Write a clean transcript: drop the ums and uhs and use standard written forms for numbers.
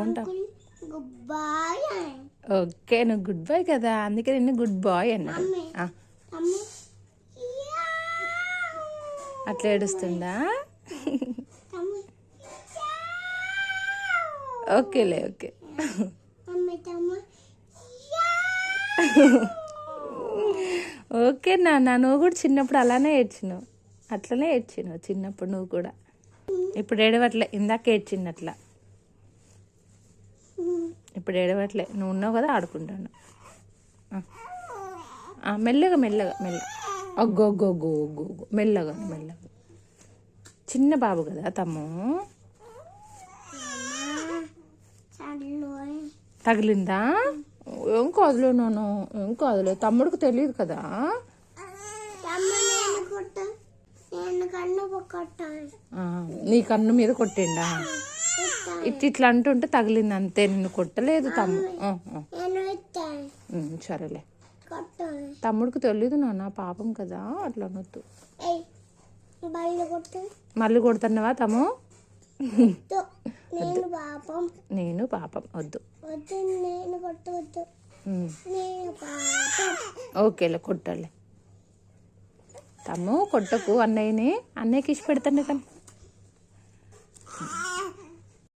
ఉంటా. Good boy. Okay, నువ్వు good boy కదా, అందుకే నిన్ను గుడ్ బాయ్ అన్నాడు. అట్లా ఏడుస్తుందా? ఓకేలే, ఓకే. ఓకే నాన్న, నువ్వు కూడా చిన్నప్పుడు అలానే ఏడ్చినావు, అట్లనే ఏడ్చినావు చిన్నప్పుడు నువ్వు కూడా. ఇప్పుడు ఏడవట్లే, ఇందాక ఏడ్చింది అట్లా. ఇప్పుడు ఏడవట్లే, నువ్వు ఉన్నావు కదా, ఆడుకుంటాను. మెల్లగా మెల్లగా మెల్లగా. అగ్గో మెల్లగా మెల్లగా. చిన్న బాబు కదా తమ్ము. తగిలిందా? ఏం కాదులే నాన్న, ఏం కాదులే, తమ్ముడికి తెలియదు కదా. నీ కన్ను మీద కొట్టిండా? ఇట్లా అంటుంటే తగిలింది అంతే, నిన్ను కొట్టలేదు తమ్ము. సరేలే, తమ్ముడికి తెలీదు నాన్న, పాపం కదా, అట్లా అనొద్దు. మళ్ళీ కొడుతున్నావా తమ్ము? నేను పాపం వద్దు. ఓకేలే, కొట్టాలి తమ్ము, కొట్టకు అన్నయ్యని, అన్నయ్యకి ఇచ్చి పెడతాను కానీ.